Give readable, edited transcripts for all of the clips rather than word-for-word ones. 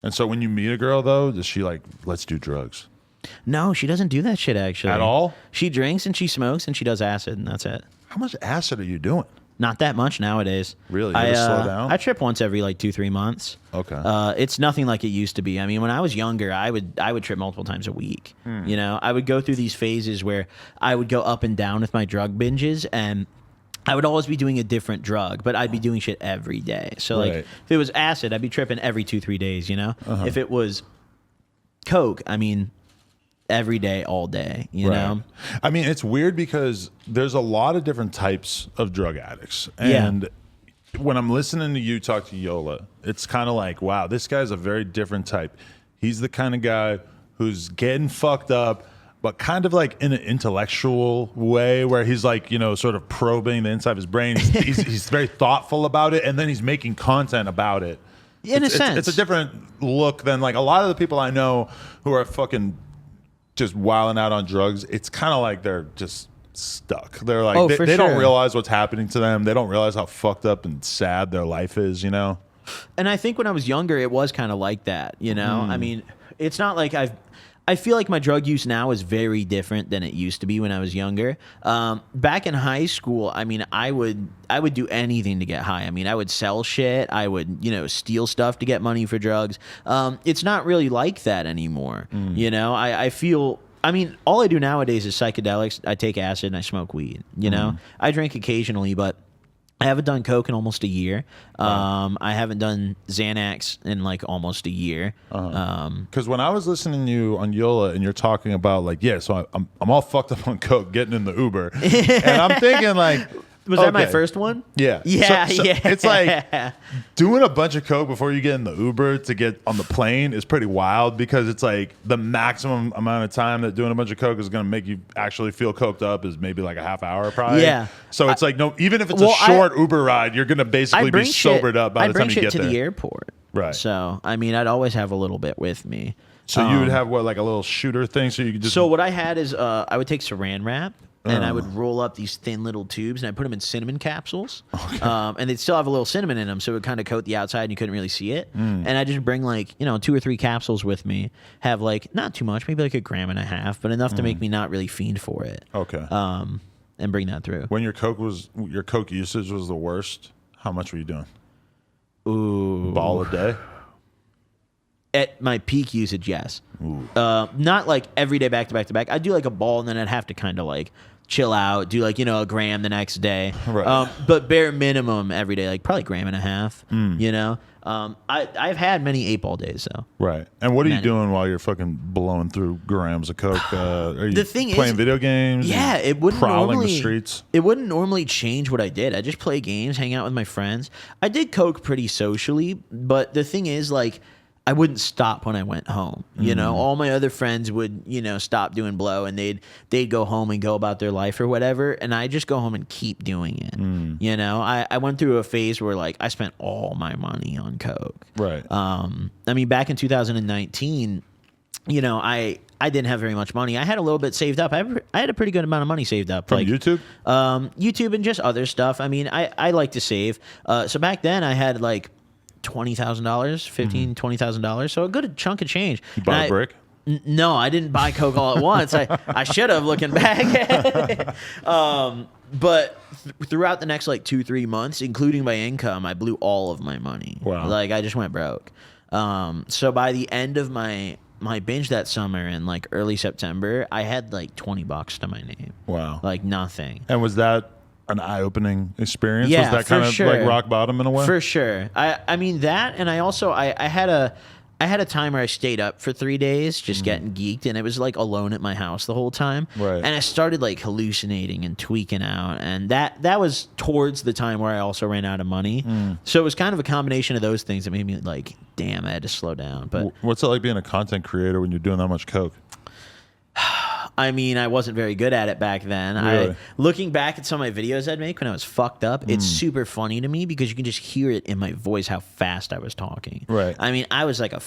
And so when you meet a girl, though, does she like, let's do drugs? No, she doesn't do that shit, actually. At all? She drinks and she smokes and she does acid, and that's it. How much acid are you doing? Not that much nowadays. Really? You slow down? I trip once every like 2-3 months. Okay. It's nothing like it used to be. I mean, when I was younger, I would trip multiple times a week. You know, I would go through these phases where I would go up and down with my drug binges, and I would always be doing a different drug, but I'd be doing shit every day. So like, if it was acid, I'd be tripping every 2-3 days. You know, if it was coke, I mean, every day, all day, you know? I mean, it's weird because there's a lot of different types of drug addicts. And when I'm listening to you talk to Yola, it's kind of like, wow, this guy's a very different type. He's the kind of guy who's getting fucked up, but kind of like in an intellectual way where he's like, you know, sort of probing the inside of his brain. He's very thoughtful about it, and then he's making content about it. In a sense. It's a different look than like a lot of the people I know who are fucking just wilding out on drugs. It's kind of like they're just stuck. They're like they don't realize what's happening to them. They don't realize how fucked up and sad their life is, you know? And I think when I was younger, it was kind of like that, you know? I mean, it's not like I feel like my drug use now is very different than it used to be when I was younger. Back in high school, I mean, I would do anything to get high. I mean, I would sell shit. I would, you know, steal stuff to get money for drugs. It's not really like that anymore. You know, I feel, I mean, all I do nowadays is psychedelics. I take acid and I smoke weed, you know? I drink occasionally, but I haven't done coke in almost a year. I haven't done Xanax in like almost a year. Because when I was listening to you on Yola and you're talking about like, so I'm all fucked up on coke, getting in the Uber, and I'm thinking like, was that my first one? Yeah. So it's like doing a bunch of coke before you get in the Uber to get on the plane is pretty wild, because it's like the maximum amount of time that doing a bunch of coke is going to make you actually feel coked up is maybe like a half hour probably. Yeah. So it's like, no, even if it's a short Uber ride, you're going to basically be sobered up by the time you get there. I bring shit to the airport. Right. So, I mean, I'd always have a little bit with me. So you would have what, like a little shooter thing, so you could just... So what I had is I would take saran wrap, and I would roll up these thin little tubes, and I put them in cinnamon capsules. Okay. And they'd still have a little cinnamon in them, so it would kind of coat the outside, and you couldn't really see it. And I just bring like, 2 or 3 capsules with me. Have like, not too much, maybe like 1.5 grams, but enough to make me not really fiend for it. Okay. And bring that through. When your coke usage was the worst, how much were you doing? Ooh. Ball a day? At my peak usage, yes. Not like every day back to back to back. I'd do like a ball, and then I'd have to kind of like chill out, do like, 1 gram the next day. Right. But bare minimum every day, like probably 1.5 grams, you know? I've had many 8-ball days, though. Right. And what are you doing while you're fucking blowing through grams of coke? Are you the thing playing video games? Yeah, it wouldn't prowling normally, the streets? It wouldn't normally change what I did. I just play games, hang out with my friends. I did coke pretty socially, but the thing is, like, I wouldn't stop when I went home. You know, all my other friends would, stop doing blow, and they'd go home and go about their life or whatever, and I just go home and keep doing it. You know, I went through a phase where like I spent all my money on coke. Right. I mean, back in 2019, I didn't have very much money. I had a little bit saved up. I had a pretty good amount of money saved up. From YouTube? YouTube and just other stuff. I mean, I like to save. So back then I had like $20,000, $20,000. So a good chunk of change. You bought a brick? No, I didn't buy coke all at once. I should have, looking back. But throughout the next like 2-3 months, including my income, I blew all of my money. Wow. Like I just went broke. So by the end of my binge that summer in like early September, I had like $20 to my name. Wow. Like nothing. And was that an eye-opening experience? Yeah, was that kind of sure. like rock bottom in a way? For sure. I mean that, and I also I had a time where I stayed up for 3 days just getting geeked, and it was like alone at my house the whole time. Right. And I started like hallucinating and tweaking out, and that was towards the time where I also ran out of money. So it was kind of a combination of those things that made me like, damn, I had to slow down. But what's it like being a content creator when you're doing that much coke? I mean, I wasn't very good at it back then. Really? Looking back at some of my videos I'd make when I was fucked up, it's super funny to me because you can just hear it in my voice how fast I was talking. Right. I mean, I was like a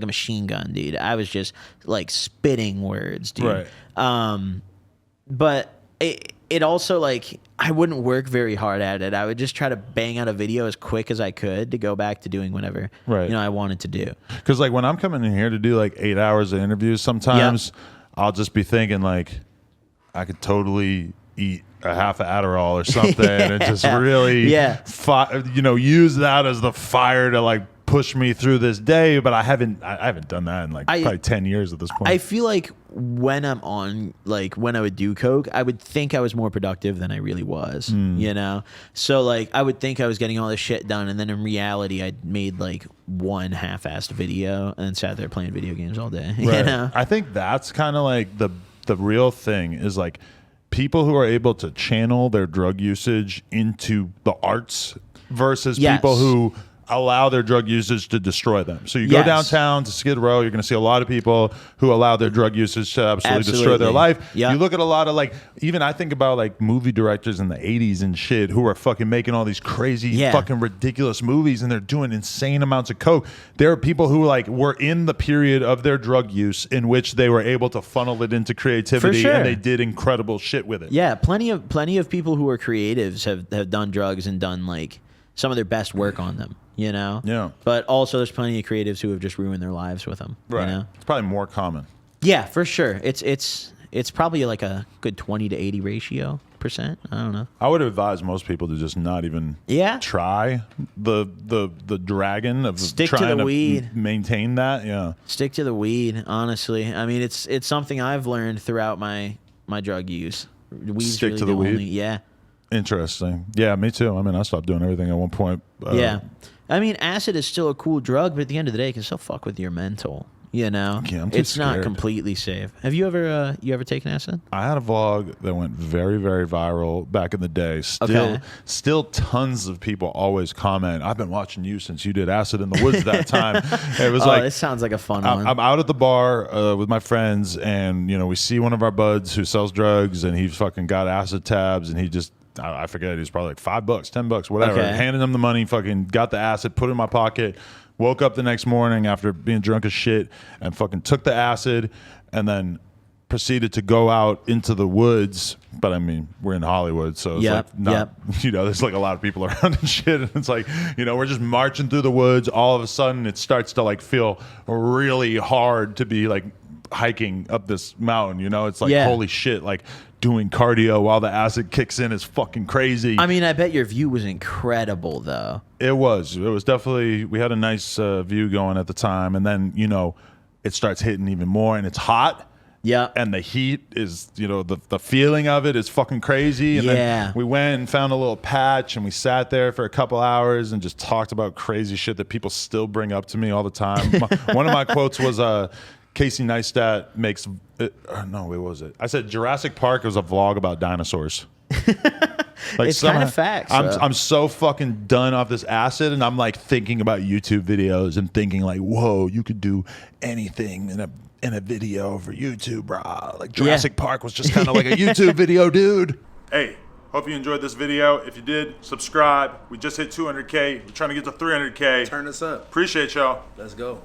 machine gun, dude. I was just like spitting words, dude. Right. But it also, like, I wouldn't work very hard at it. I would just try to bang out a video as quick as I could to go back to doing whatever I wanted to do. Because like when I'm coming in here to do like 8 hours of interviews, sometimes I'll just be thinking like I could totally eat a half of Adderall or something and just really use that as the fire to like push me through this day. But I haven't done that in like probably 10 years at this point. I feel like when I'm on, like when I would do coke, I would think I was more productive than I really was, you know? So like I would think I was getting all this shit done, and then in reality I made like one half-assed video and then sat there playing video games all day. You know? I think that's kind of like the real thing is like people who are able to channel their drug usage into the arts versus people who allow their drug usage to destroy them. So you go downtown to Skid Row, you're going to see a lot of people who allow their drug usage to absolutely destroy their life. You look at a lot of like, even I think about like movie directors in the 80s and shit who are fucking making all these crazy fucking ridiculous movies, and they're doing insane amounts of coke. There are people who like were in the period of their drug use in which they were able to funnel it into creativity, and they did incredible shit with it. Yeah, plenty of people who are creatives have done drugs and done like some of their best work on them, you know? Yeah. But also there's plenty of creatives who have just ruined their lives with them. Right. You know? It's probably more common. Yeah, for sure. It's probably like a good 20 to 80 ratio percent. I don't know. I would advise most people to just not even try the dragon of stick trying to the weed. Maintain that. Yeah. Stick to the weed, honestly. I mean, it's something I've learned throughout my drug use. Weed's Stick really to the weed? Yeah. Interesting. Yeah, me too. I mean, I stopped doing everything at one point. I mean, acid is still a cool drug, but at the end of the day, it can still fuck with your mental. You know, it's not completely safe. Have you ever taken acid? I had a vlog that went very, very viral back in the day. Still tons of people always comment, I've been watching you since you did acid in the woods that time. It was like, this sounds like a fun one. I'm out at the bar with my friends, and we see one of our buds who sells drugs, and he fucking got acid tabs, and he just, I forget, he was probably like $5, $10, whatever. Handed him the money, fucking got the acid, put it in my pocket. Woke up the next morning after being drunk as shit and fucking took the acid, and then proceeded to go out into the woods. But I mean, we're in Hollywood, so it's like not, there's like a lot of people around and shit. And it's like, we're just marching through the woods. All of a sudden it starts to like feel really hard to be like hiking up this mountain. It's like, holy shit, like doing cardio while the acid kicks in is fucking crazy. I mean, I bet your view was incredible though. It was definitely, we had a nice view going at the time, and then it starts hitting even more, and it's hot. Yeah. And the heat is, the feeling of it is fucking crazy. And then we went and found a little patch, and we sat there for a couple hours and just talked about crazy shit that people still bring up to me all the time. One of my quotes was Casey Neistat makes no, what was it? I said Jurassic Park was a vlog about dinosaurs. Like, it's kind of facts. I'm so fucking done off this acid, and I'm like thinking about YouTube videos and thinking like, whoa, you could do anything in a video for YouTube, bro. Like Jurassic Park was just kind of like a YouTube video, dude. Hey, hope you enjoyed this video. If you did, subscribe. We just hit 200K. We're trying to get to 300K. Turn this up. Appreciate y'all. Let's go.